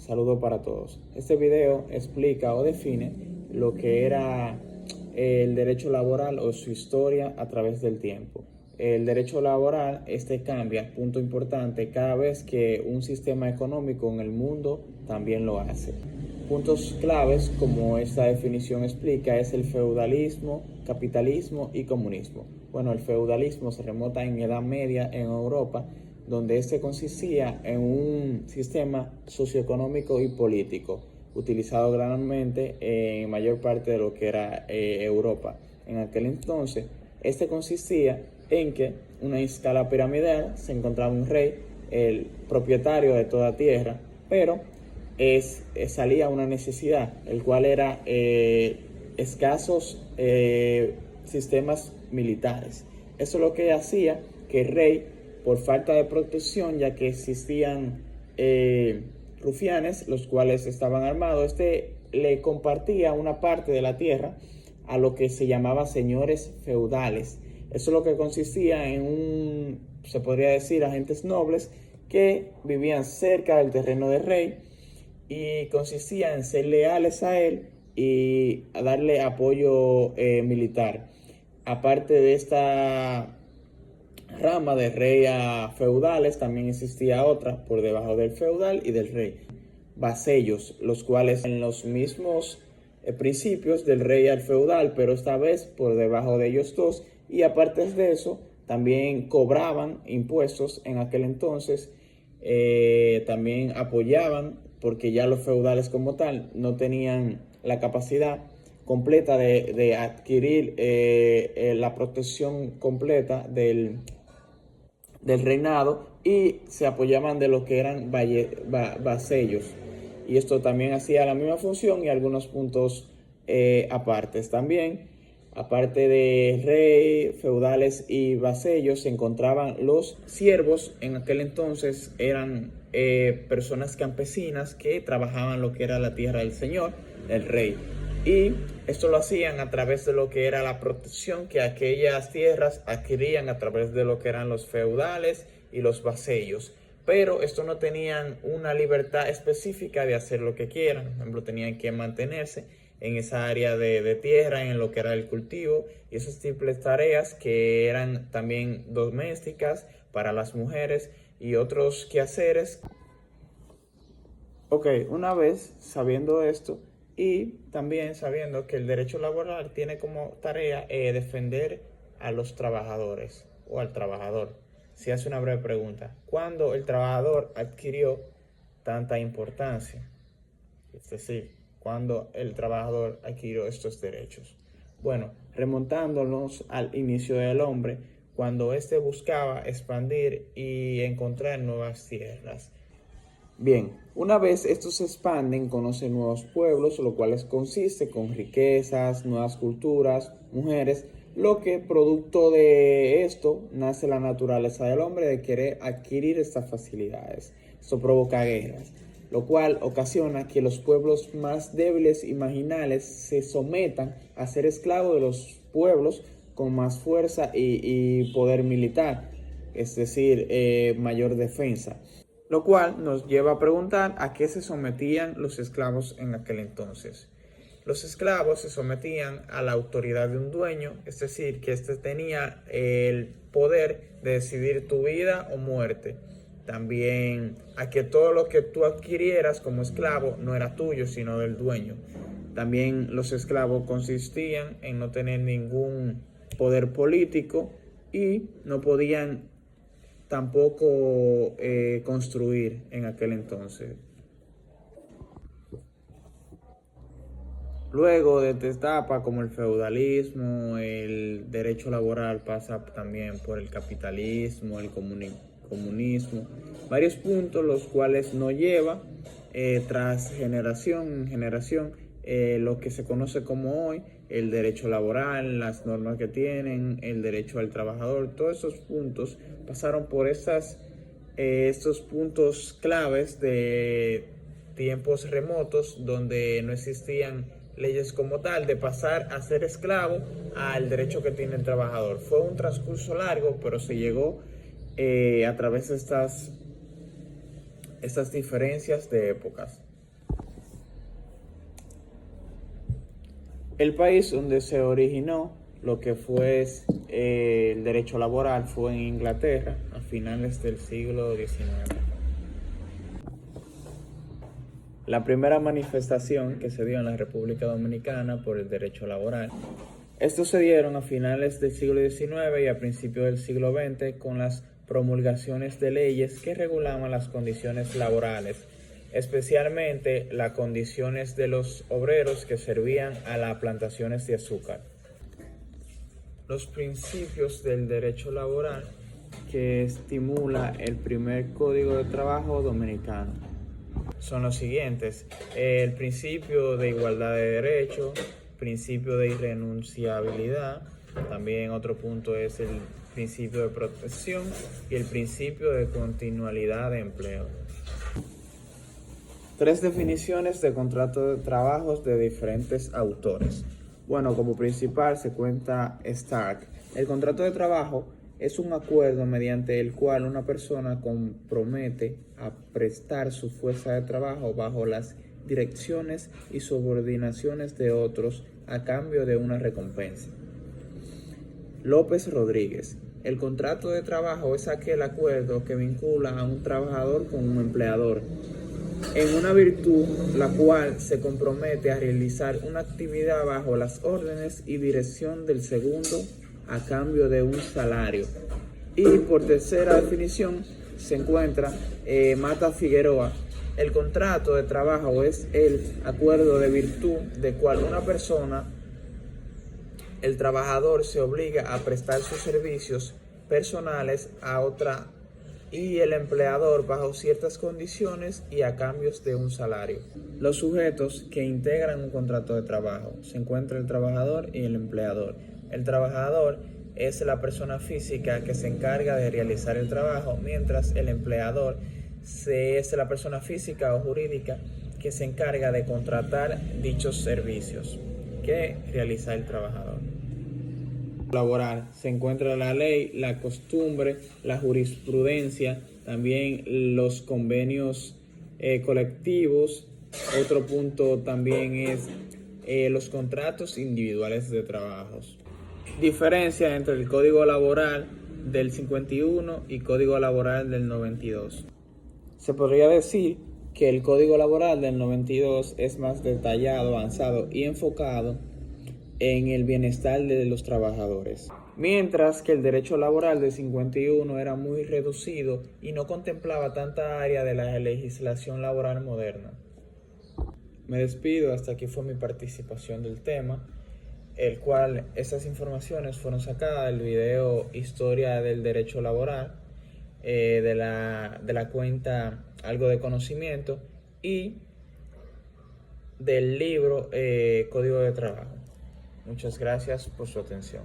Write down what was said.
saludo para todos. Este video explica o define lo que era el derecho laboral o su historia a través del tiempo. El derecho laboral cambia, punto importante, cada vez que un sistema económico en el mundo también lo hace. Puntos claves, como esta definición explica, es el feudalismo, capitalismo y comunismo. Bueno, el feudalismo se remota en Edad Media en Europa, donde consistía en un sistema socioeconómico y político, utilizado grandemente en mayor parte de lo que era Europa. En aquel entonces, consistía en que una escala piramidal se encontraba un rey, el propietario de toda tierra, pero salía una necesidad, el cual era escasos sistemas militares. Eso es lo que hacía que el rey, por falta de protección, ya que existían rufianes, los cuales estaban armados, le compartía una parte de la tierra a lo que se llamaba señores feudales. Eso es lo que consistía en se podría decir, agentes nobles que vivían cerca del terreno del rey y consistía en ser leales a él y a darle apoyo militar. Aparte de esta rama de rey a feudales, también existía otra por debajo del feudal y del rey, vasallos, los cuales en los mismos principios del rey al feudal, pero esta vez por debajo de ellos dos, y aparte de eso también cobraban impuestos en aquel entonces, también apoyaban, porque ya los feudales como tal no tenían la capacidad completa de adquirir la protección completa del reinado, y se apoyaban de lo que eran vasallos, y esto también hacía la misma función y algunos puntos apartes. También, aparte de rey, feudales y vasallos, se encontraban los siervos. En aquel entonces eran personas campesinas que trabajaban lo que era la tierra del señor, el rey, y esto lo hacían a través de lo que era la protección que aquellas tierras adquirían a través de lo que eran los feudales y los vasallos. Pero estos no tenían una libertad específica de hacer lo que quieran. Por ejemplo, tenían que mantenerse en esa área de tierra, en lo que era el cultivo y esas simples tareas que eran también domésticas para las mujeres y otros quehaceres. Ok, una vez sabiendo esto, y también sabiendo que el derecho laboral tiene como tarea defender a los trabajadores o al trabajador, se hace una breve pregunta: ¿cuándo el trabajador adquirió tanta importancia? Es decir, ¿cuándo el trabajador adquirió estos derechos? Bueno, remontándonos al inicio del hombre, cuando buscaba expandir y encontrar nuevas tierras. Bien, una vez estos se expanden, conocen nuevos pueblos, lo cual consiste con riquezas, nuevas culturas, mujeres, lo que producto de esto nace la naturaleza del hombre de querer adquirir estas facilidades. Esto provoca guerras, lo cual ocasiona que los pueblos más débiles y marginales se sometan a ser esclavos de los pueblos con más fuerza y poder militar, es decir, mayor defensa. Lo cual nos lleva a preguntar a qué se sometían los esclavos en aquel entonces. Los esclavos se sometían a la autoridad de un dueño, es decir, que tenía el poder de decidir tu vida o muerte. También a que todo lo que tú adquirieras como esclavo no era tuyo, sino del dueño. También los esclavos consistían en no tener ningún poder político y no podían tampoco construir en aquel entonces. Luego de esta etapa, como el feudalismo, el derecho laboral pasa también por el capitalismo, el comunismo, varios puntos los cuales nos lleva tras generación en generación lo que se conoce como hoy el derecho laboral, las normas que tienen, el derecho al trabajador. Todos esos puntos pasaron por estos puntos claves de tiempos remotos donde no existían leyes como tal, de pasar a ser esclavo al derecho que tiene el trabajador. Fue un transcurso largo, pero se llegó a través de estas diferencias de épocas. El país donde se originó lo que fue el derecho laboral fue en Inglaterra a finales del siglo XIX. La primera manifestación que se dio en la República Dominicana por el derecho laboral. Estos se dieron a finales del siglo XIX y a principios del siglo XX con las promulgaciones de leyes que regulaban las condiciones laborales, especialmente las condiciones de los obreros que servían a las plantaciones de azúcar. Los principios del derecho laboral que estimula el primer Código de Trabajo dominicano son los siguientes: el principio de igualdad de derechos, principio de irrenunciabilidad, también otro punto es el principio de protección y el principio de continuidad de empleo. 3 definiciones de contrato de trabajo de diferentes autores. Bueno, como principal se cuenta Stark. El contrato de trabajo es un acuerdo mediante el cual una persona compromete a prestar su fuerza de trabajo bajo las direcciones y subordinaciones de otros a cambio de una recompensa. López Rodríguez. El contrato de trabajo es aquel acuerdo que vincula a un trabajador con un empleador en una virtud la cual se compromete a realizar una actividad bajo las órdenes y dirección del segundo a cambio de un salario. Y por tercera definición se encuentra Mata Figueroa. El contrato de trabajo es el acuerdo de virtud de cual una persona, el trabajador, se obliga a prestar sus servicios personales a otra y el empleador bajo ciertas condiciones y a cambios de un salario. Los sujetos que integran un contrato de trabajo se encuentra el trabajador y el empleador. El trabajador es la persona física que se encarga de realizar el trabajo, mientras el empleador es la persona física o jurídica que se encarga de contratar dichos servicios que realiza el trabajador. Laboral se encuentra la ley, la costumbre, la jurisprudencia, también los convenios colectivos. Otro punto también es los contratos individuales de trabajos. Diferencia entre el Código Laboral del 51 y Código Laboral del 92. Se podría decir que el Código Laboral del 92 es más detallado, avanzado y enfocado en el bienestar de los trabajadores, mientras que el derecho laboral del 51 era muy reducido y no contemplaba tanta área de la legislación laboral moderna. Me despido, hasta aquí fue mi participación del tema, el cual estas informaciones fueron sacadas del video Historia del Derecho Laboral, de la cuenta Algo de Conocimiento y del libro Código de Trabajo. Muchas gracias por su atención.